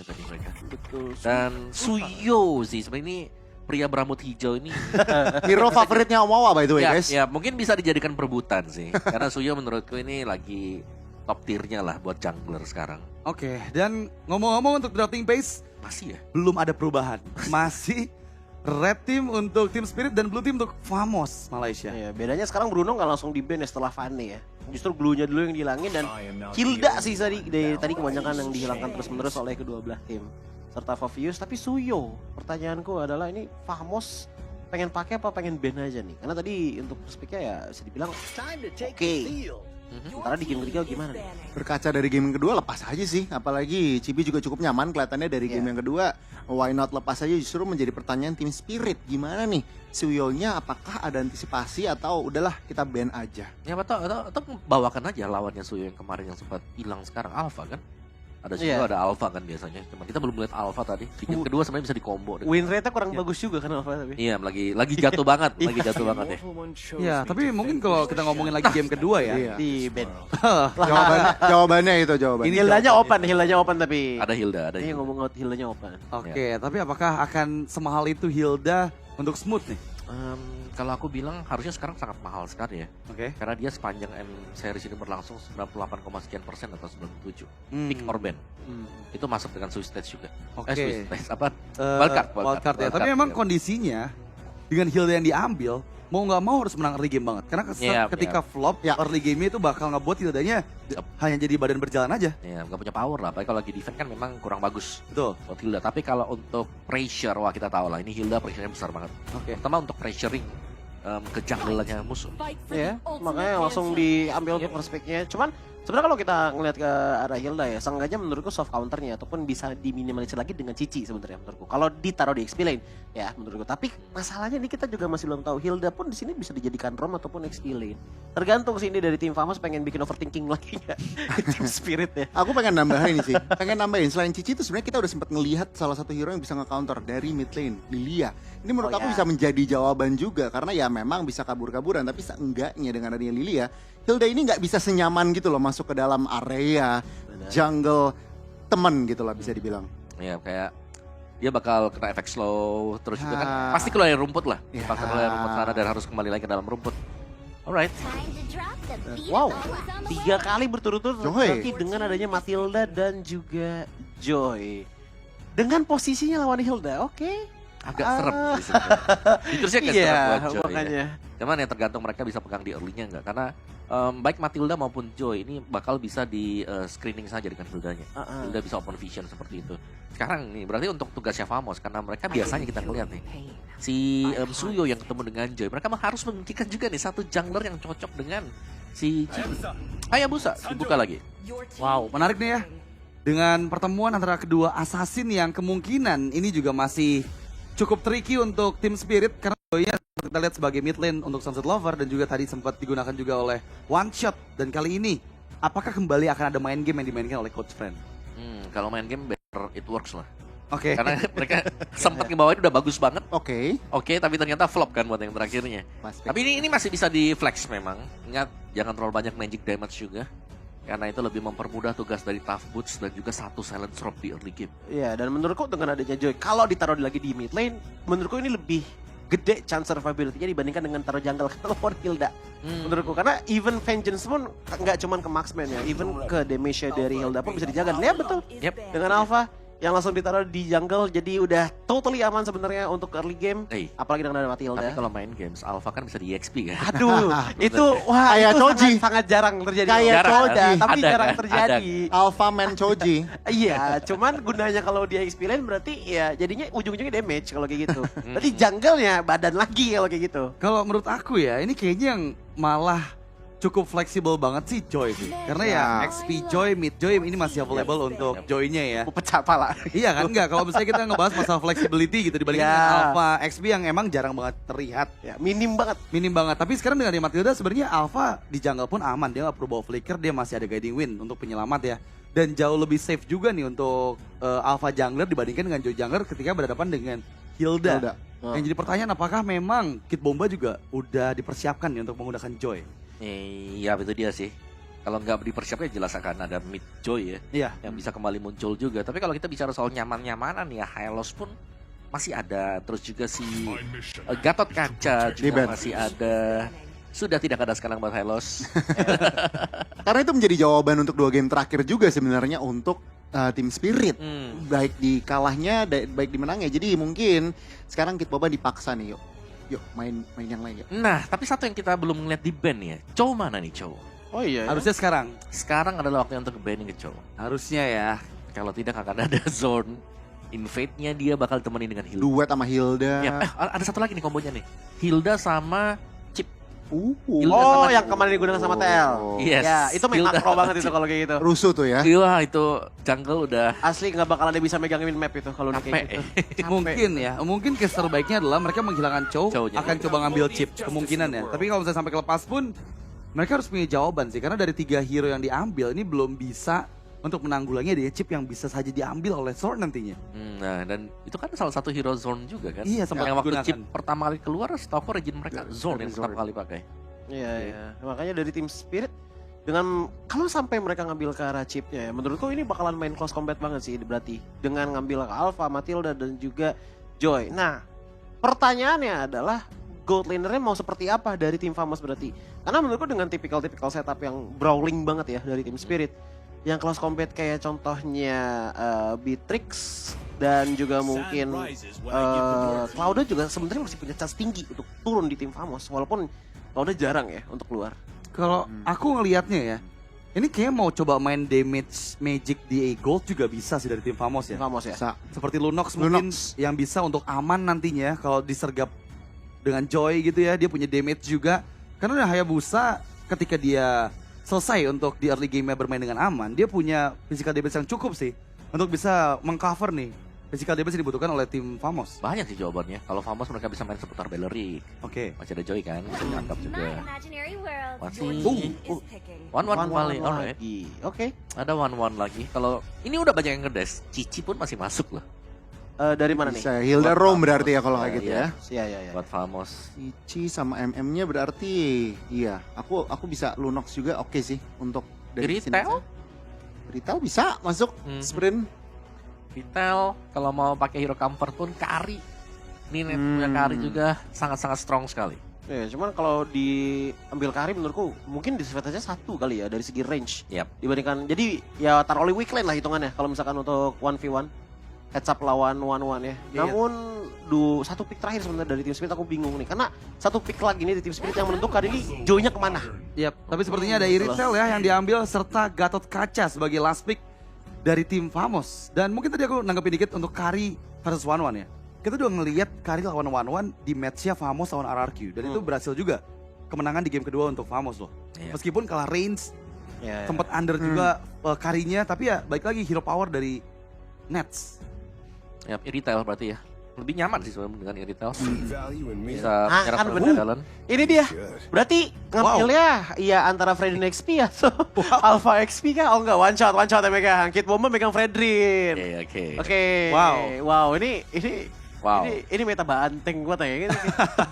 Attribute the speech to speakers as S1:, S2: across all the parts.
S1: juga tadi mereka.
S2: Betul.
S1: Dan Suyo sih sebenarnya ini pria berambut hijau ini.
S3: Hero favoritnya Om Wawa by the way
S1: Ya,
S3: guys.
S1: ya mungkin bisa dijadikan perebutan sih. Karena Suyo menurutku ini lagi top tiernya lah buat jungler sekarang.
S4: Oke, dan ngomong-ngomong untuk drafting pace,
S1: Masih ya?
S4: belum ada perubahan. Masih red team untuk Team Spirit dan blue team untuk Famos Malaysia.
S2: Ya, bedanya sekarang Bruno nggak langsung di-ban ya setelah Fanny ya. Justru glue-nya dulu yang dihilangin dan Hilda sih dari tadi kebanyakan yang dihilangkan terus-menerus oleh kedua belah tim. Serta Favius, tapi Suyo. Pertanyaanku adalah ini Famos pengen pakai apa pengen ban aja nih? Karena tadi untuk speak-nya ya bisa dibilang oke. Sementara di game ketiga gimana nih?
S3: Berkaca dari game yang kedua lepas aja sih. Apalagi Cibi juga cukup nyaman kelihatannya dari game yang kedua. Why not lepas aja, justru menjadi pertanyaan tim Spirit. Gimana nih Suyonya, apakah ada antisipasi atau udahlah kita ban aja?
S1: Ya atau bawakan aja lawannya Suyo yang kemarin yang sempat hilang sekarang Alpha kan? Ada Suyo,
S2: Iya.
S1: ada Alpha kan biasanya. Cuman kita belum lihat Alpha tadi. Di game kedua sebenarnya bisa dikombo.
S2: Win rate-nya kurang bagus juga kan Alpha tapi.
S1: Iya, lagi jatuh banget, lagi jatuh banget ya.
S4: Ya, tapi mungkin kalau kita ngomongin lagi game kedua ya.
S3: Iya.
S2: Di ban.
S3: Jawabannya itu jawabannya.
S4: Ini
S2: Hildanya open tapi.
S1: Ada Hilda, ada
S2: Ini
S1: Hilda.
S2: ngomong out Hildanya open.
S4: Oke, tapi apakah akan semahal itu Hilda untuk smooth nih?
S1: Kalau aku bilang harusnya sekarang sangat mahal sekali ya.
S4: Oke.
S1: Karena dia sepanjang M series ini berlangsung 98, sekian persen atau 97. Pick or ban. Itu masuk dengan Swiss Stage juga.
S4: Oke.
S1: Swiss Stage apa?
S4: Eh,
S1: Wildcard
S4: wildcard ya.
S1: wildcard,
S4: Tapi memang
S1: ya.
S4: kondisinya dengan Hilda yang diambil, mau nggak mau harus menang early game banget. Karena
S1: Iya,
S4: ketika flop,
S3: Ya.
S4: early game-nya itu bakal ngebuat Hildanya hanya jadi badan berjalan aja.
S1: Ya, nggak punya power lah. Apalagi kalau lagi defense kan memang kurang bagus
S4: Betul.
S1: buat Hilda. Tapi kalau untuk pressure, wah kita tahu lah. Ini Hilda pressure-nya besar banget.
S4: Oke.
S1: Pertama untuk pressuring ke junglernya musuh.
S2: Ya, makanya langsung diambil untuk perspeknya. Cuman sebenarnya kalau kita ngelihat ke arah Hilda ya, seenggaknya menurutku soft counternya ataupun bisa diminimalisir lagi dengan Cici sebenarnya menurutku. Kalau ditaruh di XP lane ya menurutku. Tapi masalahnya ini kita juga masih belum tahu Hilda pun di sini bisa dijadikan ROM ataupun XP lane. Tergantung sih ini dari tim Famos pengen bikin overthinking lagi ya. Tim Spirit ya.
S3: Aku pengen nambahin sih. Selain Cici itu sebenarnya kita udah sempat ngelihat salah satu hero yang bisa nge-counter dari mid lane, Lilia. Ini menurut
S2: Oh,
S3: aku
S2: ya.
S3: bisa menjadi jawaban juga karena ya memang bisa kabur-kaburan tapi seenggaknya dengan adanya Lilia, Hilda ini nggak bisa senyaman gitu loh masuk ke dalam area jungle temen gitu lah bisa dibilang.
S1: Ya kayak dia bakal kena efek slow terus juga kan
S3: Ya.
S1: pasti keluar dari rumput lah.
S3: Ya.
S1: Pasti keluar dari rumput sana dan harus kembali lagi ke dalam rumput. Alright.
S2: Wow, 3 kali berturut-turut
S3: Joy.
S2: terjadi dengan adanya Matilda dan juga Joy. Dengan posisinya lawan Hilda, oke.
S1: Agak serem sih sebenarnya. Jujurnya agak
S2: Iya,
S1: serem buat Joy. Ya.
S2: makanya.
S1: Cuman ya tergantung mereka bisa pegang di early-nya nggak. Karena baik Matilda maupun Joy ini bakal bisa di screening saja dengan Hildanya. Hilda bisa open vision seperti itu. Sekarang nih berarti untuk tugasnya Famos karena mereka biasanya kita ngeliat nih si Suyo yang ketemu dengan Joy, mereka harus memikirkan juga nih satu jungler yang cocok dengan si Cici. Hayabusa dibuka lagi.
S4: Wow, menarik nih ya. Dengan pertemuan antara kedua assassin yang kemungkinan ini juga masih cukup tricky untuk tim Spirit karena Joy-nya kita lihat sebagai mid lane untuk Sunset Lover dan juga tadi sempat digunakan juga oleh One Shot. Dan kali ini apakah kembali akan ada main game yang dimainkan oleh Coach Friend?
S1: Kalau main game better it works lah.
S4: Oke.
S1: Karena mereka sempat ngebawain udah bagus banget.
S3: Oke.
S1: Oke, tapi ternyata flop kan buat yang terakhirnya. Tapi ini masih bisa di flex memang. Ingat jangan terlalu banyak magic damage juga. Karena itu lebih mempermudah tugas dari Tough Boots dan juga satu silent drop di early game.
S2: Iya, dan menurutku dengan adanya Joy, kalau ditaruh lagi di mid lane, menurutku ini lebih gede chance survivability-nya dibandingkan dengan taruh jungle ke lawan Hilda. Menurutku, karena even Vengeance pun nggak cuman ke marksman ya, even ke damage dari Hilda pun bisa dijaga. Lihat betul,
S1: Yep.
S2: dengan Alpha yang langsung ditaruh di jungle, jadi udah totally aman sebenarnya untuk early game. Apalagi dengan ada Matilda.
S1: Tapi kalau main games Alpha kan bisa di EXP kan.
S2: Aduh, itu wah
S3: Kayak
S2: itu
S3: Choji.
S2: sangat jarang terjadi.
S3: Kayak
S1: Jarang,
S3: Choji.
S2: Tapi
S1: Ada,
S2: jarang
S1: kan?
S2: terjadi.
S3: Alpha Man Choji.
S2: Iya, cuman gunanya kalau dia XP lane berarti ya jadinya ujung-ujungnya damage kalau kayak gitu. Berarti jungle-nya badan lagi kalau kayak gitu.
S4: Kalau menurut aku ya ini kayaknya yang malah cukup fleksibel banget sih Joy sih. Karena ya XP Joy, mid Joy ini masih available untuk Joy-nya ya.
S2: Mau pecah pala.
S4: Iya kan enggak kalau misalnya kita ngebahas masalah flexibility gitu dibandingkan
S2: Ya.
S4: dengan Alpha XP yang emang jarang banget terlihat.
S2: Ya, minim banget.
S4: Minim banget. Tapi sekarang dengan Matilda sebenarnya Alpha di jungle pun aman. Dia nggak perlu bawa flicker, dia masih ada guiding wind untuk penyelamat ya. Dan jauh lebih safe juga nih untuk Alpha jungler dibandingkan dengan Joy jungler ketika berhadapan dengan Hilda. Yang jadi pertanyaan apakah memang Kit Bomba juga udah dipersiapkan nih untuk menggunakan Joy?
S1: Iya, itu dia sih. Kalau nggak dipersiapkan jelas akan ada mid Joy ya.
S4: Iya.
S1: Yang bisa kembali muncul juga. Tapi kalau kita bicara soal nyaman-nyamanan ya, Hylos pun masih ada. Terus juga si Gatot Kaca juga
S3: Di-ban.
S1: masih ada. Sudah tidak ada sekarang buat Hylos.
S3: Karena itu menjadi jawaban untuk 2 game terakhir juga sebenarnya untuk tim Spirit. Baik di kalahnya, baik di menangnya. Jadi mungkin sekarang Kid Boba dipaksa nih, yuk main yang lain yuk.
S1: Nah, tapi satu yang kita belum ngeliat di ban ya. Chow mana nih Chow?
S2: Oh iya.
S4: Harusnya sekarang.
S1: Sekarang adalah waktu untuk banning ke Chow.
S4: Harusnya ya.
S1: Kalau tidak akan ada zone. Invade-nya dia bakal temenin dengan Hilda.
S3: Duet sama Hilda.
S1: Ya, ada satu lagi nih kombonya nih. Hilda sama Chip. Hilda
S2: Oh,
S1: sama
S2: yang kemarin digunakan sama TL.
S1: Yes.
S2: Ya, itu main
S1: Hilda
S2: makro
S1: sama
S2: banget itu
S1: Chip.
S2: kalau kayak gitu.
S3: Rusuh tuh ya.
S1: Wah, itu jungle udah
S2: Asli nggak bakal ada bisa megangin map itu kalau udah
S1: capek.
S2: kayak gitu. Capek.
S4: Mungkin ya, mungkin case terbaiknya adalah mereka menghilangkan Chow,
S1: Chow-nya.
S4: akan coba ngambil chip kemungkinan ya. Tapi kalau misalnya sampai kelepas pun, mereka harus punya jawaban sih. Karena dari 3 hero yang diambil, ini belum bisa untuk menanggulangi dia chip yang bisa saja diambil oleh Sword nantinya.
S1: Nah, dan itu kan salah satu hero zone juga kan.
S4: Iya, sempat
S1: yang waktu
S4: digunakan.
S1: Chip pertama kali keluar, setahu aku Regin mereka zone yang pertama kali pakai.
S2: Iya, iya. Makanya dari tim Spirit dengan kalau sampai mereka ngambil ke arah chipnya ya, menurutku ini bakalan main close combat banget sih berarti dengan ngambil ke Alpha, Matilda dan juga Joy. Nah, pertanyaannya adalah gold lanernya mau seperti apa dari tim Famous berarti? Karena menurutku dengan tipikal setup yang brawling banget ya dari tim Spirit, yang close combat kayak contohnya Beatrix dan juga mungkin Cloud'a juga sebenarnya masih punya chance tinggi untuk turun di tim Famous walaupun Cloud'a jarang ya untuk keluar.
S4: Kalau aku ngelihatnya ya, ini kayaknya mau coba main damage magic di Gold juga bisa sih dari tim Famous ya.
S2: Famous ya.
S4: Seperti Lunox mungkin yang bisa untuk aman nantinya kalau disergap dengan Joy gitu ya, dia punya damage juga. Karena Hayabusa ketika dia selesai untuk di early game-nya bermain dengan aman, dia punya physical damage yang cukup sih untuk bisa mengcover nih physical damage yang dibutuhkan oleh tim Famous.
S1: Banyak sih jawabannya. Kalau Famous mereka bisa main seputar Bellery.
S4: Oke.
S1: Masih ada Joy kan, bisa dianggap juga. Masih
S2: One
S1: one kembali, alright.
S2: lagi. Oke.
S1: Ada one lagi. Kalau ini udah banyak yang ngedes, Cici pun masih masuk loh.
S2: Dari mana nih?
S3: Bisa Hilda Rome berarti ya kalau kayak gitu ya.
S2: Iya, iya, iya.
S1: Buat Famous.
S3: Cici sama MM-nya berarti iya. Aku bisa Lunox juga oke sih untuk dari sini
S1: Retail?
S3: aja. Retail bisa masuk sprint.
S1: Vital, kalau mau pakai hero comfort pun Kari. Ini net punya Kari juga sangat-sangat strong sekali.
S2: Ya, cuman kalau diambil Kari menurutku mungkin disadvantage aja satu kali ya dari segi range.
S1: Yap.
S2: Dibandingkan jadi ya taruh oleh weak lane lah hitungannya kalau misalkan untuk 1v1 heads up lawan 1-1 ya.
S4: Iya.
S2: Namun satu pick terakhir sebenarnya dari tim Spirit aku bingung nih karena satu pick lagi nih di tim Spirit yang menentukan ini Joy-nya kemana.
S4: Yap, tapi sepertinya ada Iritel ya yang diambil serta Gatot Kaca sebagai last pick dari tim Famous. Dan mungkin tadi aku nanggepin dikit untuk Kari versus One ya. Kita udah ngelihat Kari lawan One di match-nya Famous lawan RRQ. Dan itu berhasil juga kemenangan di game kedua untuk Famous loh.
S1: Iya.
S4: Meskipun kalah range,
S2: Ya,
S4: sempat under juga Karinya. Tapi ya balik lagi hero power dari Nets.
S1: Yap, Irritail berarti ya. Lebih nyaman sih sebenarnya dengan Irritail. Bisa
S2: Ah,
S1: menyerap
S2: kan
S1: berapa
S2: bener.
S1: jalan.
S2: Ini dia. Berarti ngambilnya ya antara Fredrin XP atau Alpha XP kah? Oh enggak, one shot yang megang. Kid Bomber megang Fredrin.
S1: Oke, oke.
S2: Oke.
S4: Wow.
S2: Wow, ini
S1: Wow.
S2: ini meta banteng gua tanya.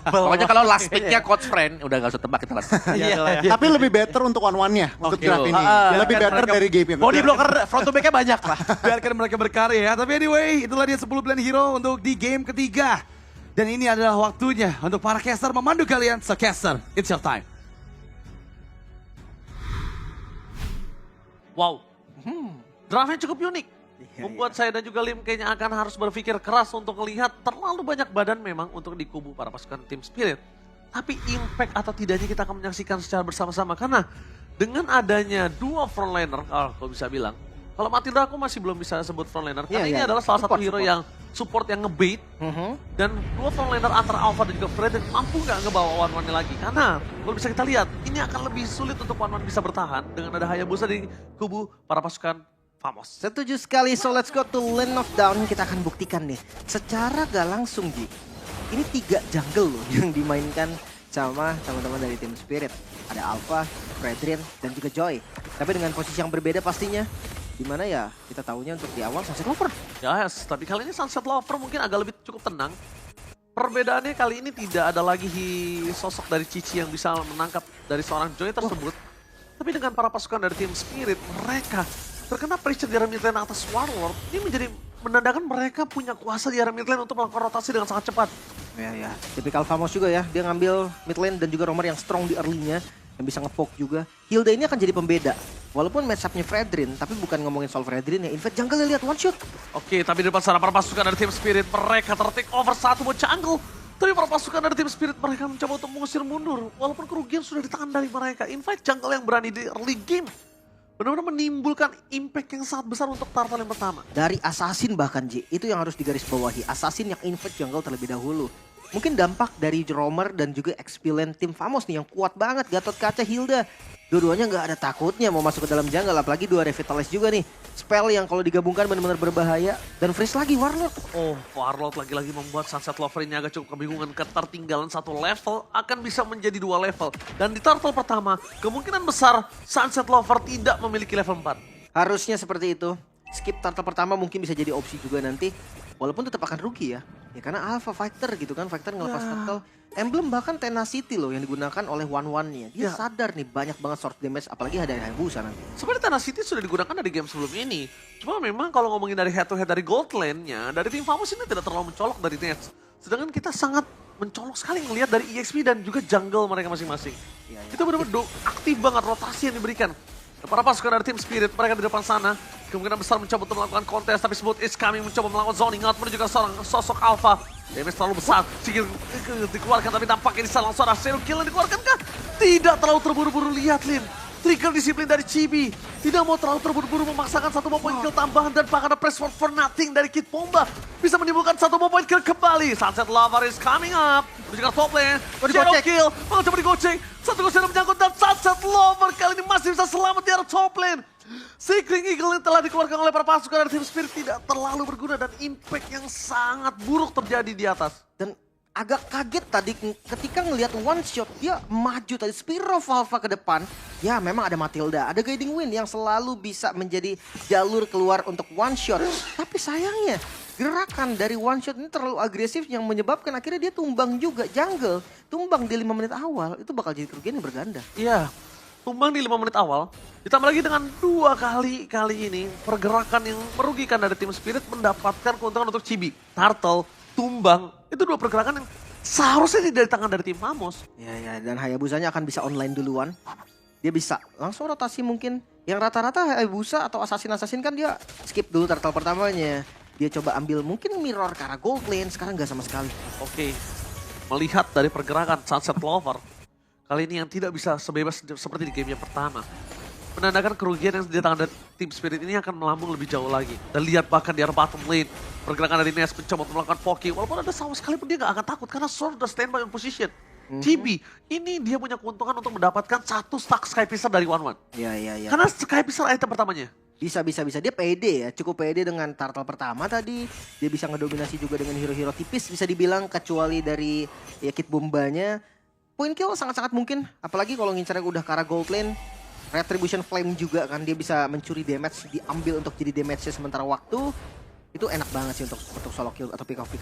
S1: Pokoknya kalau last pick-nya coach friend, udah gak usah tebak kita last pick.
S2: Iya.
S3: Tapi lebih better untuk one-one-nya untuk
S2: Oke.
S3: draft ini. Lebih
S4: Biarkan
S3: better
S4: mereka
S3: dari game yang
S2: Body
S3: kedua.
S2: blocker front to back-nya banyak lah.
S4: Biarkan mereka berkarya ya. Tapi anyway, itulah dia 10 plan hero untuk di game ketiga. Dan ini adalah waktunya untuk para caster memandu kalian. So caster, it's your time.
S5: Wow, draftnya cukup unik. Membuat saya dan juga Lim kayaknya akan harus berpikir keras untuk melihat terlalu banyak badan memang untuk di kubu para pasukan tim Spirit. Tapi impact atau tidaknya kita akan menyaksikan secara bersama-sama. Karena dengan adanya dua frontliner, kalau aku bisa bilang. Kalau Matilda aku masih belum bisa sebut frontliner. Karena ini adalah salah satu hero yang support yang ngebait. Dan dua frontliner antara Alpha dan juga Fredrin mampu nggak ngebawa One-One lagi. Karena kalau bisa kita lihat, ini akan lebih sulit untuk One-One bisa bertahan. Dengan ada Hayabusa di kubu para pasukan Famous.
S6: Setuju sekali, so let's go to Lane of Down. Kita akan buktikan nih, secara gak langsung Ji. Ini 3 jungle loh yang dimainkan sama teman-teman dari tim Spirit. Ada Alpha, Fredrin, dan juga Joy. Tapi dengan posisi yang berbeda pastinya. Dimana ya kita tahunya untuk di awal Sunset Lover.
S5: Yes, tapi kali ini Sunset Lover mungkin agak lebih cukup tenang. Perbedaannya kali ini tidak ada lagi sosok dari Cici yang bisa menangkap dari seorang Joy tersebut. Tapi dengan para pasukan dari tim Spirit, mereka terkena pressure di area mid lane atas Warlord. Ini menjadi menandakan mereka punya kuasa di area mid lane untuk melakukan rotasi dengan sangat cepat.
S6: Ya. Tipikal Famos juga ya. Dia ngambil mid lane dan juga Romer yang strong di early-nya. Yang bisa nge-poke juga. Hilda ini akan jadi pembeda. Walaupun match-up-nya Fredrin, tapi bukan ngomongin soal Fredrin ya. Invade jungle lihat one shot.
S5: Oke, tapi di depan sana para pasukan dari tim Spirit, mereka ter-take over satu buat jungle. Tapi para pasukan dari tim Spirit mereka mencoba untuk mengusir mundur. Walaupun kerugian sudah di tangan dari mereka. Invite jungle yang berani di early game. Benar-benar menimbulkan impact yang sangat besar untuk Turtle yang pertama.
S6: Dari Assassin bahkan Ji, itu yang harus digarisbawahi. Assassin yang invade jungle terlebih dahulu. Mungkin dampak dari Romer dan juga XP lane tim Famos nih yang kuat banget. Gatot Kaca, Hilda. Dua-duanya nggak ada takutnya mau masuk ke dalam jungle. Apalagi 2 Revitalize juga nih. Spell yang kalau digabungkan benar-benar berbahaya. Dan freeze lagi Warlord.
S5: Oh, Warlord lagi-lagi membuat Sunset Lover ini agak cukup kebingungan. Ketertinggalan 1 level akan bisa menjadi 2 level. Dan di turtle pertama, kemungkinan besar Sunset Lover tidak memiliki level 4.
S6: Harusnya seperti itu. Skip turtle pertama mungkin bisa jadi opsi juga nanti. Walaupun tetap akan rugi ya. Ya karena Alpha Fighter gitu kan. Fighter ngelepas turtle. Emblem bahkan Tenacity loh yang digunakan oleh One-One-nya. Dia sadar nih banyak banget short damage. Apalagi ada Hayabusa nanti.
S5: Sebenarnya Tenacity sudah digunakan dari game sebelum ini. Cuma memang kalau ngomongin dari head to head dari gold lane-nya, dari tim Famos ini tidak terlalu mencolok dari Nets. Sedangkan kita sangat mencolok sekali ngelihat dari EXP dan juga jungle mereka masing-masing. Itu benar-benar aktif banget rotasi yang diberikan. Para pasukan dari tim Spirit, mereka di depan sana. Kemungkinan besar mencoba untuk melakukan kontes, tapi Smooth is coming mencoba melakukan zoning out menuju ke seorang sosok Alpha. Damage terlalu besar, sikit dikeluarkan tapi tampaknya di sana langsung ada zero kill yang dikeluarkan kah? Tidak terlalu terburu-buru, lihat Lin. Trigger disiplin dari Chibi. Tidak mau terlalu terburu-buru memaksakan 1 more point kill tambahan dan bahkan ada press for nothing dari Kid Bomba. Bisa menimbulkan 1 more point kill kembali. Sunset Lover is coming up. Menuju ke top lane. Zero kill, malah coba digoceng. 1 goceng menyangkut dan Sunset Lover kali ini masih bisa selamat di arah top lane. Seekring Eagle yang telah dikeluarkan oleh para pasukan dari tim Spirit tidak terlalu berguna dan impact yang sangat buruk terjadi di atas.
S6: Dan agak kaget tadi ketika ngelihat one shot dia maju tadi Spear of Alpha ke depan. Ya memang ada Matilda, ada Guiding Wind yang selalu bisa menjadi jalur keluar untuk one shot. Tapi sayangnya gerakan dari one shot ini terlalu agresif yang menyebabkan akhirnya dia tumbang juga jungle. Tumbang di 5 menit awal itu bakal jadi kerugian yang berganda.
S5: Iya, tumbang di 5 menit awal. Ditambah lagi dengan 2 kali ini pergerakan yang merugikan dari tim Spirit mendapatkan keuntungan untuk Chibi. Turtle, tumbang, itu 2 pergerakan yang seharusnya tidak di tangan dari tim Famos.
S6: Ya, dan Hayabusanya akan bisa online duluan. Dia bisa langsung rotasi mungkin. Yang rata-rata Hayabusa atau Assassin kan dia skip dulu turtle pertamanya. Dia coba ambil mungkin mirror ke arah gold lane, sekarang nggak sama sekali.
S5: Oke, melihat dari pergerakan Sunset Lover, kali ini yang tidak bisa sebebas seperti di game yang pertama. Menandakan kerugian yang di tangan dari tim Spirit ini akan melambung lebih jauh lagi. Dan lihat bahkan di arah bottom lane, pergerakan dari Nes mencoba untuk melakukan poking. Walaupun ada sama sekali pun dia nggak akan takut karena Sword udah standby on position. Chibi, ini dia punya keuntungan untuk mendapatkan 1 stack Sky Pisar dari One-One.
S6: Ya.
S5: Karena Sky Pisar item pertamanya.
S6: Bisa. Dia pede ya, cukup pede dengan turtle pertama tadi. Dia bisa ngedominasi juga dengan hero-hero tipis bisa dibilang kecuali dari ya Kid Bombanya. Point kill sangat-sangat mungkin, apalagi kalau ngincarnya udah ke arah gold lane. Retribution Flame juga kan, dia bisa mencuri damage, diambil untuk jadi damage-nya sementara waktu. Itu enak banget sih untuk solo kill atau pick off.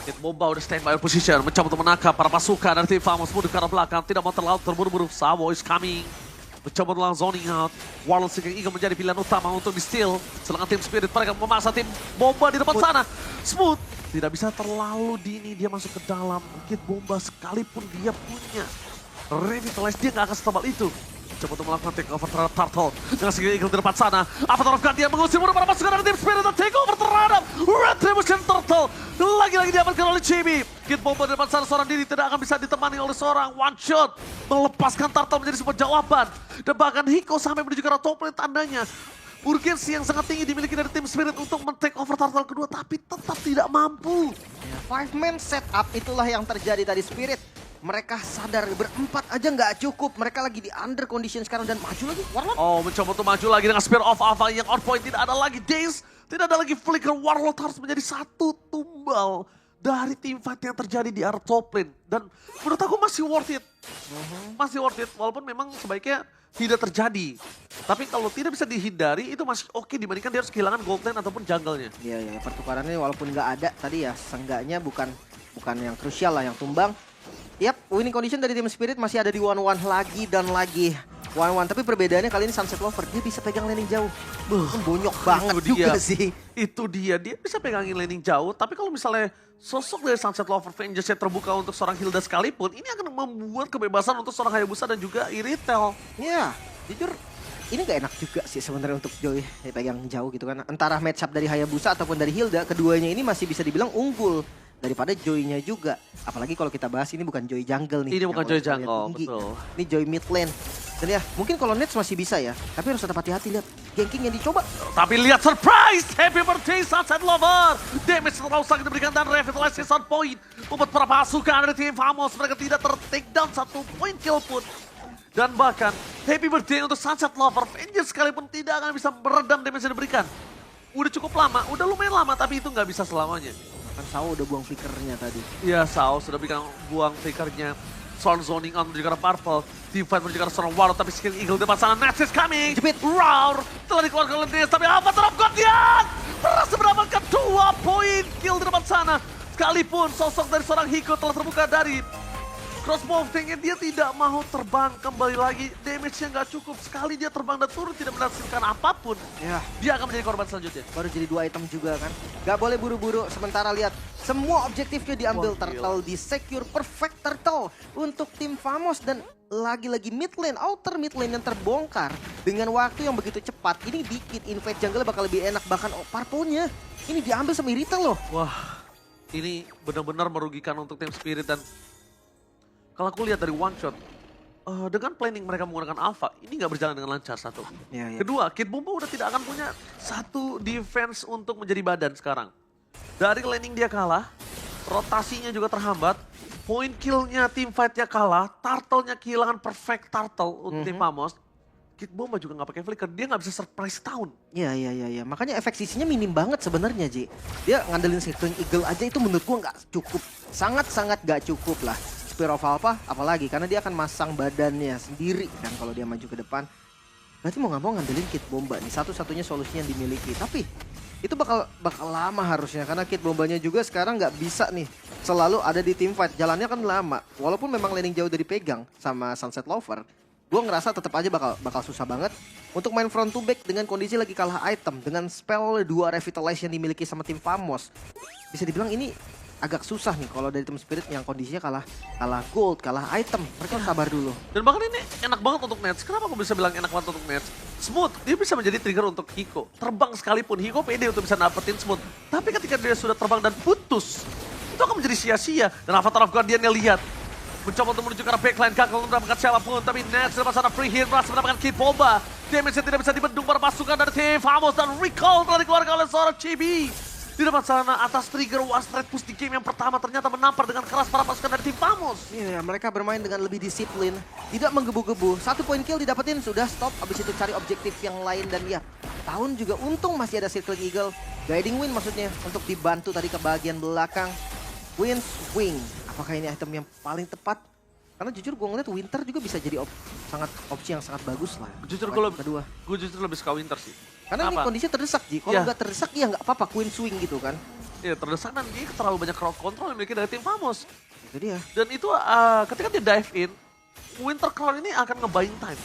S5: Kid Bomba udah standby on position, mencoba untuk menangkap para pasukan dari tim Famos mundur ke arah belakang. Tidak mau terlalu terburu-buru, Sabo is coming. Mencoba untuk zoning out. Warlord Seekring Eagle menjadi pilihan utama untuk di steal. Sedangkan tim Spirit mereka memaksa tim Bomba di depan sana. Smooth tidak bisa terlalu dini dia masuk ke dalam. Kid Bomba sekalipun dia punya Revitalize, dia nggak akan setebal itu. Coba untuk melakukan take over terhadap Turtle. Dengan Seekring Eagle di depan sana. Avatar of God dia mengusir mundur para pasukan dari tim Spirit dan take over terhadap Retribution Turtle. Lagi-lagi diamankan oleh Chibi. Kid Bomba di depan sana seorang diri tidak akan bisa ditemani oleh seorang one shot. Melepaskan Turtle menjadi sebuah jawaban. Dan bahkan Hiko sampai menuju ke arah top lane tandanya. Urgensi yang sangat tinggi dimiliki dari tim Spirit untuk men-take over Turtle kedua. Tapi tetap tidak mampu.
S6: 5-man setup itulah yang terjadi tadi Spirit. Mereka sadar berempat aja nggak cukup. Mereka lagi di under condition sekarang dan maju lagi. Warlord.
S5: Oh, mencoba untuk maju lagi dengan Spear of Alpha yang on point. Tidak ada lagi Daze, tidak ada lagi Flicker. Warlord harus menjadi 1 tumbal dari team fight yang terjadi di arah top lane. Dan menurut aku masih worth it. Masih worth it, walaupun memang sebaiknya tidak terjadi. Tapi kalau tidak bisa dihindari, itu masih oke dibandingkan dia harus kehilangan gold lane ataupun jungle-nya.
S6: Iya, pertukarannya walaupun nggak ada tadi ya, seenggaknya bukan yang krusial lah yang tumbang. Yap, winning condition dari tim Spirit masih ada di 1-1 lagi dan lagi. One-one, tapi perbedaannya kali ini Sunset Lover, dia bisa pegang landing jauh. Bonyok banget
S5: Itu
S6: juga
S5: dia.
S6: sih.
S5: Itu dia bisa pegangin landing jauh, tapi kalau misalnya sosok dari Sunset Lover Avengers terbuka untuk seorang Hilda sekalipun, ini akan membuat kebebasan untuk seorang Hayabusa dan juga Iritel.
S6: Ya, jujur ini gak enak juga sih sebenarnya untuk Joy pegang jauh gitu kan. Antara match up dari Hayabusa ataupun dari Hilda, keduanya ini masih bisa dibilang unggul daripada Joy-nya juga. Apalagi kalau kita bahas ini bukan Joy jungle nih.
S5: Ini bukan
S6: yang
S5: Joy
S6: levelnya
S5: jungle,
S6: tinggi.
S5: betul.
S6: Ini Joy mid lane. Dan ya, mungkin kalau Nets masih bisa ya, tapi harus tetap hati-hati, lihat ganking yang dicoba.
S5: Tapi lihat surprise, happy birthday Sunset Lover. Damage terlalu sangat diberikan dan revitalization point. Membuat para pasukan dari tim Famos, mereka tidak ter-take down satu point kill pun. Dan bahkan happy birthday untuk Sunset Lover Avengers sekalipun tidak akan bisa meredam damage yang diberikan. Udah cukup lama, udah lumayan lama, tapi itu nggak bisa selamanya.
S6: Kan Sao udah buang flickernya tadi.
S5: Iya, Sao sudah berikan buang flickernya. Storm zoning on menuju ke arah Purple. Team fight menuju ke arah seorang Warlock, tapi skill Eagle di depan sana. Nets is coming.
S6: Jepit.
S5: Roar telah dikeluarkan oleh Nets, tapi Avatar of Guardian berhasil mendapatkan 2 poin kill di depan sana. Sekalipun sosok dari seorang Hiko telah terbuka dari crossbow tanknya, dia tidak mau terbang kembali lagi. Damage-nya nggak cukup. Sekali dia terbang dan turun tidak menghasilkan apapun.
S6: Ya,
S5: Dia akan menjadi korban selanjutnya.
S6: baru jadi 2 item juga kan. Gak boleh buru-buru, sementara lihat semua objektifnya diambil.
S5: Wah,
S6: Turtle di secure, perfect Turtle untuk tim Famos. Dan lagi-lagi mid lane, outer mid lane yang terbongkar dengan waktu yang begitu cepat. Ini dikit, invade jungle bakal lebih enak. Bahkan Parponya ini diambil sama Irithel loh.
S5: Wah, ini benar-benar merugikan untuk tim Spirit. Dan kalau aku lihat dari one shot, dengan planning mereka menggunakan Alpha, ini nggak berjalan dengan lancar satu.
S6: Ya, ya.
S5: Kedua, Kid Bumbu udah tidak akan punya satu defense untuk menjadi badan sekarang. Dari laning dia kalah, rotasinya juga terhambat, point kill-nya tim fight-nya kalah, turtle-nya kehilangan perfect turtle untuk tim Famos. Kid Bomba juga nggak pakai flicker, dia nggak bisa surprise town.
S6: Iya. Makanya efek sisinya minim banget sebenarnya, Ji. Dia ngandelin Circling Eagle aja itu menurut gua nggak cukup. Sangat-sangat nggak cukup lah. Spear of Alpha apalagi, karena dia akan masang badannya sendiri kan kalau dia maju ke depan. Berarti mau nggak mau ngandelin Kid Bomba nih, satu-satunya solusinya yang dimiliki. Tapi itu bakal lama harusnya, karena Kid Bombanya juga sekarang nggak bisa nih selalu ada di team fight. Jalannya kan lama, walaupun memang landing jauh dari pegang sama Sunset Lover. Gue ngerasa tetap aja bakal susah banget untuk main front to back dengan kondisi lagi kalah item, dengan spell 2 revitalize yang dimiliki sama tim Famos. Bisa dibilang ini agak susah nih kalau dari tim Spirit yang kondisinya kalah gold, kalah item. Mereka harus sabar dulu.
S5: Dan bahkan ini enak banget untuk Nets. Kenapa aku bisa bilang enak banget untuk Nets? Smooth, dia bisa menjadi trigger untuk Hiko. Terbang sekalipun, Hiko pede untuk bisa dapetin Smooth. Tapi ketika dia sudah terbang dan putus, itu akan menjadi sia-sia. Dan Avatar of Guardian-nya lihat. Mencoba untuk menuju ke arah backline, gagal untuk mendapatkan siapapun. Tapi Nets dapat sana free hit, berhasil mendapatkan Kid Bomba. Damage-nya tidak bisa dibendung para pasukan dari tim Famos. Dan recall telah dikeluarkan oleh seorang Chibi. Di depan sana atas trigger one straight push di game yang pertama ternyata menampar dengan keras para pasukan dari tim Famos.
S6: Iya, mereka bermain dengan lebih disiplin, tidak menggebu-gebu. 1 poin kill didapetin, sudah stop. Abis itu cari objektif yang lain dan ya, Tahun juga untung masih ada Circling Eagle. Guiding Wind maksudnya untuk dibantu tadi ke bagian belakang. Wind's Wing, apakah ini item yang paling tepat? Karena jujur gue ngeliat Winter juga bisa jadi opsi yang sangat bagus lah.
S5: Jujur gue justru lebih suka Winter sih.
S6: Karena ini kondisi terdesak, Ji. Kalau nggak terdesak ya nggak apa-apa, Queen Swing gitu kan.
S5: Iya, terdesak dan dia terlalu banyak crowd control yang dimiliki dari tim Famos.
S6: Itu dia.
S5: Dan itu ketika dia dive in, Winter Crown ini akan nge-buying time.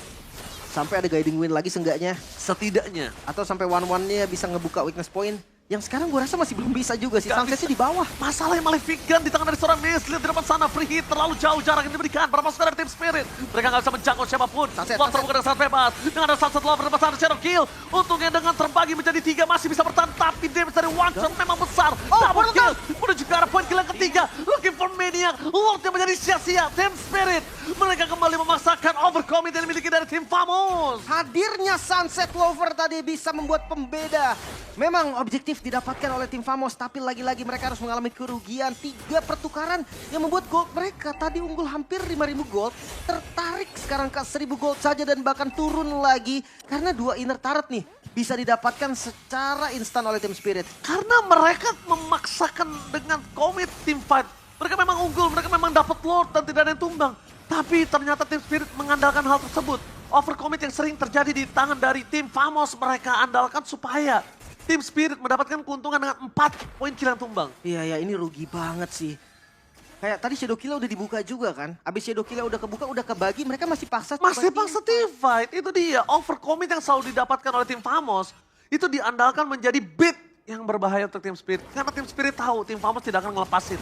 S6: Sampai ada Guiding Wind lagi seenggaknya.
S5: Setidaknya.
S6: Atau sampai one-one-nya bisa ngebuka weakness point. Yang sekarang gue rasa masih belum bisa juga sih. Sunsetnya di bawah.
S5: Masalahnya Maleficent di tangan dari seorang Miss. Lihat di depan sana, free hit terlalu jauh jarak yang diberikan. Para pasukan dari tim Spirit. Mereka nggak bisa menjangkau siapapun. Slot terbuka dengan sangat bebas. Dengan ada Sunset Lover di depan sana, Shadow Kill. Untungnya dengan terbagi menjadi 3 masih bisa bertahan. Tapi damage dari one shot memang besar. Double kill. Menuju ke arah poin kill yang ketiga. Looking for Maniac. Lordnya menjadi sia-sia. Tim Spirit. Mereka kembali memaksakan overcommit yang dimiliki dari tim Famos.
S6: Hadirnya Sunset Lover tadi bisa membuat pembeda. Memang objektif didapatkan oleh tim Famos, tapi lagi-lagi mereka harus mengalami kerugian. 3 pertukaran yang membuat gold mereka tadi unggul hampir 5.000 gold. Tertarik sekarang ke 1.000 gold saja dan bahkan turun lagi. Karena 2 inner turret nih bisa didapatkan secara instan oleh tim Spirit.
S5: Karena mereka memaksakan dengan komit tim fight. Mereka memang unggul, mereka memang dapat Lord dan tidak ada yang tumbang. Tapi ternyata tim Spirit mengandalkan hal tersebut. Overcommit yang sering terjadi di tangan dari tim Famos mereka andalkan supaya tim Spirit mendapatkan keuntungan dengan 4 poin kill yang tumbang.
S6: Iya, ini rugi banget sih. Kayak tadi Shadow Kill udah dibuka juga kan. Abis Shadow Kill udah kebuka, udah kebagi, mereka masih paksa.
S5: Masih paksa team fight, itu dia. Overcommit yang selalu didapatkan oleh tim Famos. Itu diandalkan menjadi beat yang berbahaya untuk tim Spirit. Karena tim Spirit tahu tim Famos tidak akan ngelepasin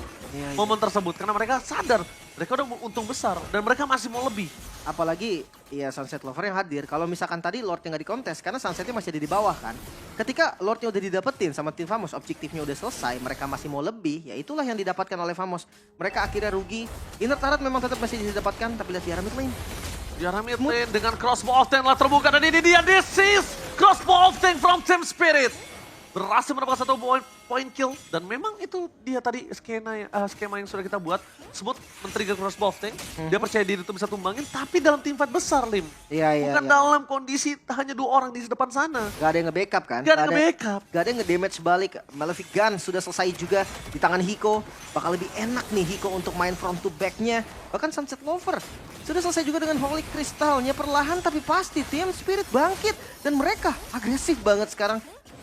S5: momen tersebut. Karena mereka sadar, mereka udah untung besar. Dan mereka masih mau lebih.
S6: Apalagi ya Sunset Lover yang hadir. Kalau misalkan tadi Lordnya nggak dikontes, karena Sunsetnya masih ada di bawah kan. Ketika Lordnya udah didapetin sama tim Famos, objektifnya udah selesai, mereka masih mau lebih, ya itulah yang didapatkan oleh Famos. Mereka akhirnya rugi. Inner turret memang tetap masih didapatkan, tapi lihat Tiara mid lane.
S5: Tiara mid lane dengan crossbow of tank telah terbuka. Dan ini dia, this is crossbow of tank from Team Spirit. Berhasil mendapatkan satu point kill. Dan memang itu dia tadi skema yang sudah kita buat. Smooth men-trigger crossbow of tank. Dia percaya diri itu bisa tumbangin. Tapi dalam team fight besar, Lim.
S6: Iya.
S5: Bukan dalam kondisi hanya 2 orang di depan sana.
S6: Gak ada yang nge-backup kan?
S5: Gak ada nge-backup.
S6: Gak ada yang nge-damage balik. Malefic Gun sudah selesai juga di tangan Hiko. Bakal lebih enak nih Hiko untuk main front to back-nya. Bahkan Sunset Lover sudah selesai juga dengan Holy Crystal-nya. Perlahan tapi pasti Team Spirit bangkit. Dan mereka agresif banget sekarang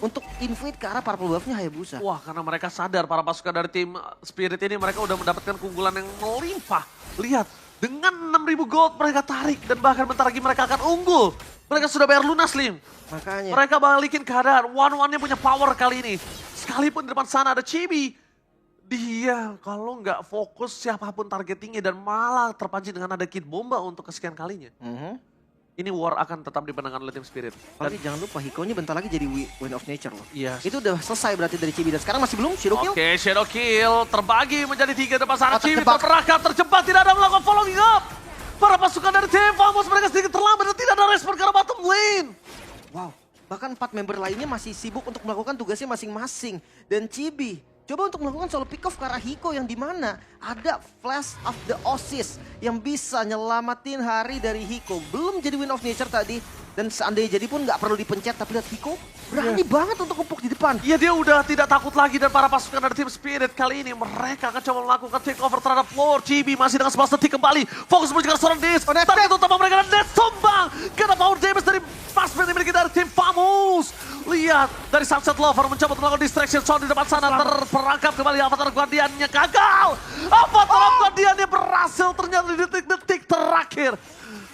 S6: untuk invade ke arah purple buff-nya Hayabusa.
S5: Wah, karena mereka sadar para pasukan dari tim Spirit ini mereka udah mendapatkan keunggulan yang melimpah. Lihat, dengan 6.000 gold mereka tarik dan bahkan bentar lagi mereka akan unggul. Mereka sudah bayar lunas, Lim.
S6: Makanya.
S5: Mereka balikin keadaan. One-one-nya punya power kali ini. Sekalipun di depan sana ada Chibi. Dia kalau nggak fokus siapapun targetingnya dan malah terpancing dengan ada Kid Bomba untuk kesekian kalinya. Ini war akan tetap dimenangkan oleh tim Spirit.
S6: Tapi jangan lupa Hiko-nya bentar lagi jadi Wind of Nature loh.
S5: Iya.
S6: Itu udah selesai berarti dari Chibi dan sekarang masih belum Shadow Kill.
S5: Oke, Shadow Kill terbagi menjadi 3 depan sana.
S6: Oh,
S5: Chibi
S6: terjebak.
S5: terperangkap, terjebak, tidak ada melakukan following up. Para pasukan dari tim Famos mereka sedikit terlambat dan tidak ada respon ke arah bottom lane.
S6: Wow, bahkan 4 member lainnya masih sibuk untuk melakukan tugasnya masing-masing. Dan Chibi coba untuk melakukan solo pick off ke arah Hiko yang dimana ada Flash of the Oasis yang bisa nyelamatin hari dari Hiko. Belum jadi Wind of Nature tadi. Dan seandainya jadi pun nggak perlu dipencet, tapi lihat Hiko berani banget untuk empuk di depan.
S5: Iya, dia udah tidak takut lagi dan para pasukan dari tim Spirit kali ini mereka akan coba melakukan takeover terhadap floor. Chibi masih dengan 11 detik kembali. Fokus menuju seorang Dis. Target utama mereka dan Des tumbang. Karena power damage dari Fastbreak yang dimiliki dari tim Famos. Lihat, dari Sunset Lover mencoba melakukan distraction sound di depan sana. Terperangkap kembali Avatar Guardiannya gagal. Avatar Guardiannya berhasil ternyata di detik-detik terakhir.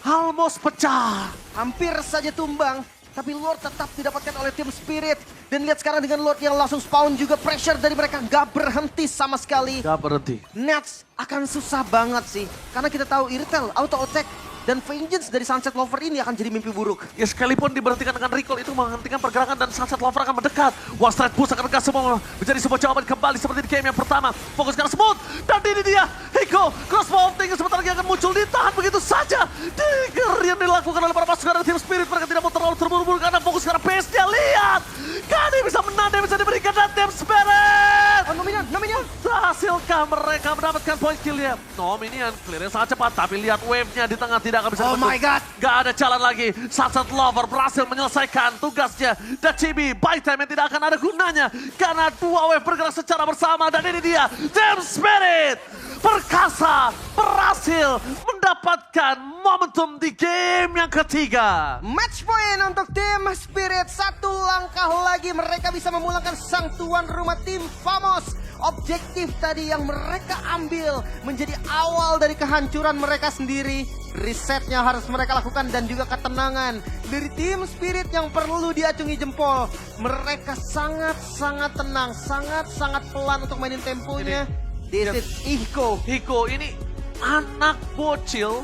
S5: Almost pecah.
S6: Hampir saja tumbang. Tapi Lord tetap didapatkan oleh tim Spirit. Dan lihat sekarang dengan Lord yang langsung spawn juga, pressure dari mereka nggak berhenti sama sekali.
S5: Gak berhenti.
S6: Nets akan susah banget sih. Karena kita tahu Irtel, auto attack, dan Vengeance dari Sunset Lover ini akan jadi mimpi buruk.
S5: Ya sekalipun diberhentikan dengan recall itu menghentikan pergerakan dan Sunset Lover akan mendekat. One Strike Push akan gas semua menjadi sebuah jawaban kembali seperti di game yang pertama. Fokus ke arah Smooth dan ini dia Hiko. Crossbow of Tank sebentar lagi akan muncul, ditahan begitu saja. Trigger yang dilakukan oleh para pasukan dari tim Spirit. Mereka tidak mau terlalu terburu-buru karena fokus ke arah pace-nya. Lihat, Kani bisa menang, bisa diberikan dan tim Spirit.
S6: Oh, Nominion.
S5: Berhasilkah mereka mendapatkan point kill-nya? Nominion clear sangat cepat, tapi lihat wave-nya di tengah tidak akan bisa
S6: Oh my God.
S5: Gak ada jalan lagi. Sunset Lover berhasil menyelesaikan tugasnya. Dan Chibi, buy time yang tidak akan ada gunanya. Karena 2 wave bergerak secara bersama. Dan ini dia, Team Spirit perkasa berhasil mendapatkan momentum di game yang ketiga.
S6: Match point untuk tim Spirit. 1 langkah lagi mereka bisa memulangkan sang tuan rumah tim Famos. Objektif tadi yang mereka ambil menjadi awal dari kehancuran mereka sendiri. Resetnya harus mereka lakukan dan juga ketenangan dari tim Spirit yang perlu diacungi jempol. Mereka sangat-sangat tenang, sangat-sangat pelan untuk mainin temponya. This is Hiko.
S5: Hiko ini anak bocil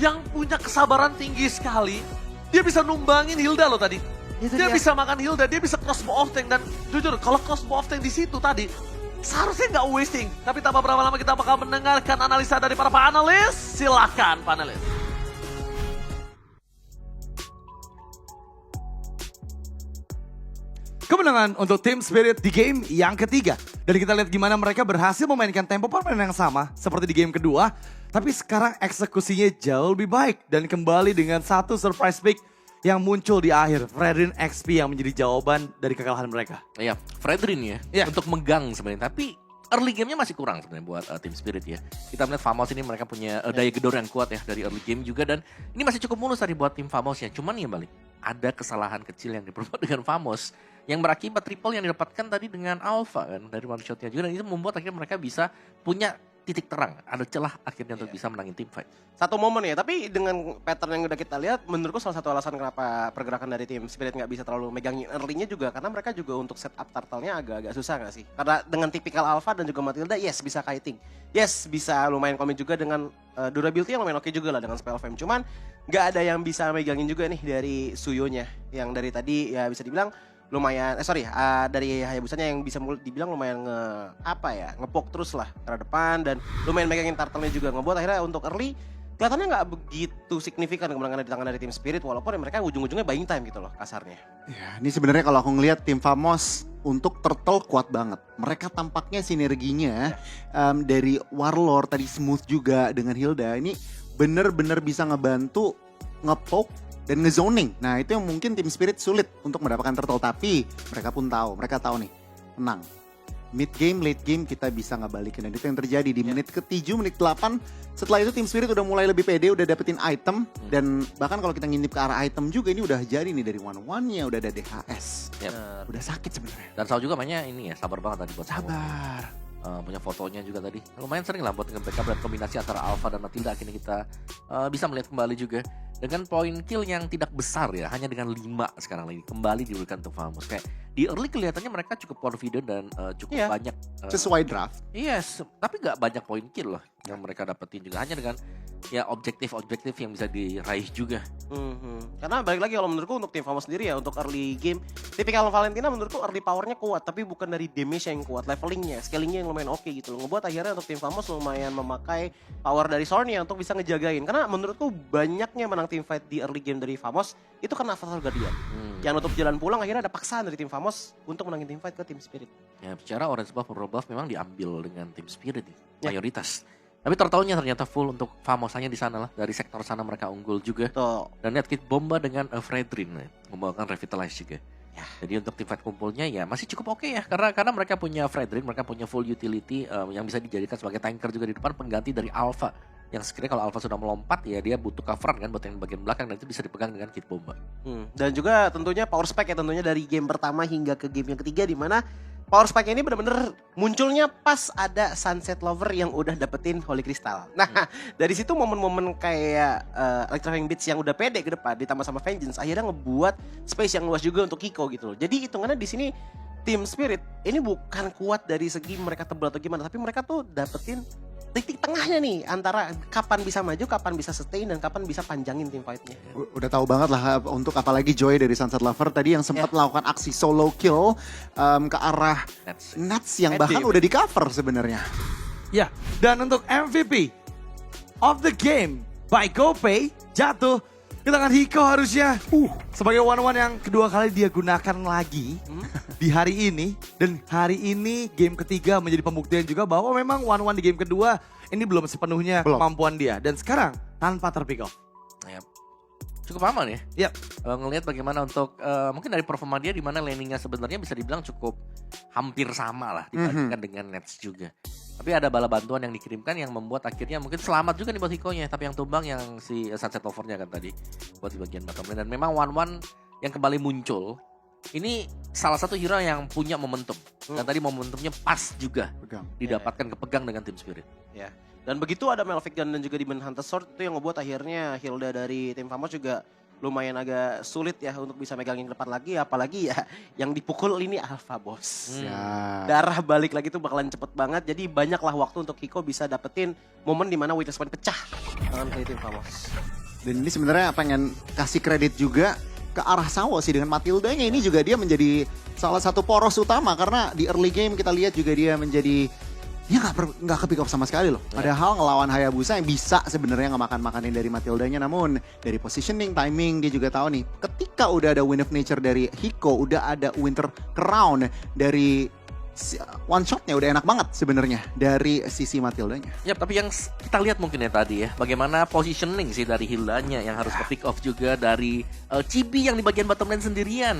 S5: yang punya kesabaran tinggi sekali. Dia bisa numbangin Hilda loh tadi. Dia bisa makan Hilda, dia bisa crossbow of tank. Dan jujur kalau crossbow of tank di situ tadi seharusnya nggak wasting. Tapi tak berapa lama kita bakal mendengarkan analisa dari para panelis. Silakan panelis.
S4: Kemenangan untuk tim Spirit di game yang ketiga. Dan kita lihat gimana mereka berhasil memainkan tempo permainan yang sama seperti di game kedua. Tapi sekarang eksekusinya jauh lebih baik. Dan kembali dengan satu surprise pick yang muncul di akhir. Fredrin XP yang menjadi jawaban dari kekalahan mereka.
S1: Iya, Fredrin ya,
S4: Iya.
S1: untuk megang sebenarnya. Tapi early game-nya masih kurang sebenarnya buat tim Spirit ya. Kita melihat Famos ini mereka punya daya gedor yang kuat ya dari early game juga. Dan ini masih cukup mulus tadi buat tim Famos ya. Cuman ya balik, ada kesalahan kecil yang diperbuat dengan Famos. Yang berakibat triple yang didapatkan tadi dengan Alpha kan dari one shotnya juga. Dan itu membuat akhirnya mereka bisa punya titik terang, ada celah akhirnya untuk bisa menangin tim fight.
S2: Satu momen ya, tapi dengan pattern yang udah kita lihat, menurutku salah satu alasan kenapa pergerakan dari tim Spirit nggak bisa terlalu megangin early-nya juga karena mereka juga untuk setup turtle-nya agak-agak susah nggak sih? Karena dengan tipikal Alpha dan juga Matilda, yes bisa kiting, yes bisa lumayan komit juga dengan durability yang lumayan oke juga lah dengan spell fame. Cuman nggak ada yang bisa megangin juga nih dari Suyo-nya, yang dari tadi ya bisa dibilang lumayan, dari Hayabusanya yang bisa dibilang lumayan ngepok terus lah ke depan dan lumayan megangin turtle-nya juga, ngebuat akhirnya untuk early kelihatannya nggak begitu signifikan kemenangan di tangan dari tim Spirit, walaupun mereka ujung-ujungnya buying time gitu loh kasarnya.
S3: Ya, ini sebenarnya kalau aku ngelihat tim Famos untuk turtle kuat banget. Mereka tampaknya sinerginya dari Warlord tadi smooth juga dengan Hilda ini bener-bener bisa ngebantu ngepoke dan ngezoning. Nah itu yang mungkin tim Spirit sulit untuk mendapatkan turtle, tapi mereka tahu nih, tenang. Mid game, late game kita bisa ngebalikin, dan itu yang terjadi di menit ke-7, menit 8. Setelah itu tim Spirit udah mulai lebih pede, udah dapetin item, dan bahkan kalau kita ngintip ke arah item juga ini udah jadi nih dari 1-1-nya, udah ada DHS. Udah sakit sebenarnya.
S1: Dan Sao juga mainnya ini ya, sabar banget tadi buat Sao.
S3: Sabar.
S1: Punya fotonya juga tadi. Lumayan sering lah buat nge-backup dan kombinasi antara Alpha dan Matilda, akhirnya kita bisa melihat kembali juga. Dengan poin kill yang tidak besar ya, hanya dengan 5 sekarang lagi kembali diberikan untuk Famos. Kayak di early kelihatannya mereka cukup confident dan cukup banyak.
S3: Sesuai draft.
S1: Yes, tapi gak banyak poin kill loh yang mereka dapetin juga. Hanya dengan ya objektif-objektif yang bisa diraih juga.
S2: Karena balik lagi kalau menurutku untuk tim Famos sendiri ya, untuk early game, tipikal Valentina menurutku early powernya kuat, tapi bukan dari damage yang kuat, levelingnya, scalingnya yang lumayan oke gitu loh. Ngebuat akhirnya untuk tim Famos lumayan memakai power dari Sornia untuk bisa ngejagain. Karena menurutku banyaknya menang tim fight di early game dari Famos itu karena Fatal Guardian. Yang nutup jalan pulang akhirnya ada paksaan dari tim Famos untuk menangin tim fight ke tim Spirit.
S1: Ya bicara orange buff, purple buff memang diambil dengan tim Spirit mayoritas. Tapi turtle-nya ternyata full untuk Famos, hanya di sana lah. Dari sektor sana mereka unggul juga.
S2: Tuh.
S1: Dan lihat Kit Bomba dengan Fredrin membawakan Revitalize juga. Ya. Jadi untuk tim fight kumpulnya ya masih cukup oke ya. Karena mereka punya Fredrin, mereka punya full utility yang bisa dijadikan sebagai tanker juga di depan, pengganti dari Alpha. Yang sekiranya kalau Alpha sudah melompat ya dia butuh coveran kan buat yang bagian belakang, dan itu bisa dipegang dengan Kit Bomba.
S2: Dan juga tentunya power spike ya, tentunya dari game pertama hingga ke game yang ketiga, di mana power spike ini benar-benar munculnya pas ada Sunset Lover yang udah dapetin Holy Crystal. Nah, dari situ momen-momen kayak Electrifying Beats yang udah pede ke depan ditambah sama Vengeance akhirnya ngebuat space yang luas juga untuk Kiko gitu loh. Jadi hitungannya di sini tim Spirit ini bukan kuat dari segi mereka tebal atau gimana, tapi mereka tuh dapetin titik tengahnya nih antara kapan bisa maju, kapan bisa sustain, dan kapan bisa panjangin tim fight-nya.
S3: Udah tahu banget lah untuk apalagi Joy dari Sunset Lover tadi yang sempat melakukan aksi solo kill ke arah Nets yang bahkan udah di cover sebenarnya.
S4: Ya, dan untuk MVP of the game by GoPay jatuh ke tangan Hiko harusnya. Sebagai one-one yang kedua kali dia gunakan lagi di hari ini. Dan hari ini game ketiga menjadi pembuktian juga bahwa memang one-one di game kedua ini belum sepenuhnya kemampuan dia. Dan sekarang tanpa terpick off.
S1: Cukup aman ya.
S4: Yap.
S1: Ngelihat bagaimana untuk mungkin dari performa dia di mana landingnya sebenarnya bisa dibilang cukup hampir sama lah dibandingkan dengan Nets juga. Tapi ada bala bantuan yang dikirimkan yang membuat akhirnya mungkin selamat juga nih buat Hiko-nya. Tapi yang tumbang yang si Sunset Lover-nya kan tadi buat di bagian bottom lane. Dan memang one-one yang kembali muncul ini salah satu hero yang punya momentum. Dan tadi momentumnya pas juga didapatkan kepegang dengan tim Spirit.
S2: Ya. Dan begitu ada Melvic Gun dan juga Demon Hunter Sword, itu yang ngebuat akhirnya Hilda dari tim Famos juga lumayan agak sulit ya untuk bisa megangin ke depan lagi. Apalagi ya yang dipukul ini Alpha Boss. Darah balik lagi tuh bakalan cepet banget. Jadi banyaklah waktu untuk Hiko bisa dapetin momen dimana Witness Point pecah tangan dari tim Famos.
S3: Dan ini sebenarnya pengen kasih kredit juga ke arah Sawo sih dengan Matildanya. Ini juga dia menjadi salah satu poros utama karena di early game kita lihat juga dia menjadi nggak ke-pick up sama sekali loh. Padahal ngelawan Hayabusa yang bisa sebenarnya ngemakan-makanin dari Matildanya, namun dari positioning, timing dia juga tahu nih. Ketika udah ada Wind of Nature dari Hiko, udah ada Winter Crown dari one shotnya udah enak banget sebenarnya dari sisi Matildanya.
S1: Ya, tapi yang kita lihat mungkin ya tadi ya, bagaimana positioning sih dari Hildanya yang harus ke-pick off juga dari Chibi yang di bagian bottom lane sendirian.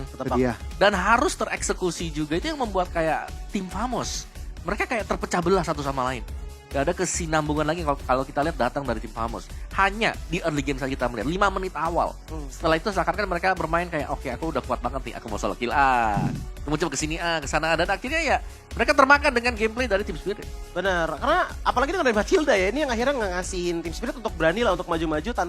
S1: Dan harus tereksekusi juga, itu yang membuat kayak tim Famos mereka kayak terpecah belah satu sama lain. Gak ada kesinambungan lagi kalau kita lihat datang dari tim Famos. Hanya di early game saja kita melihat 5 menit awal. Setelah itu seakan-akan mereka bermain kayak oke, aku udah kuat banget nih, aku mau solo kill A. Kemudian kesini A, kesana A, dan akhirnya ya mereka termakan dengan gameplay dari Team Spirit.
S2: Benar, karena apalagi dengan Matilda ya, ini yang akhirnya ngasihin Team Spirit untuk berani lah untuk maju-maju tanpa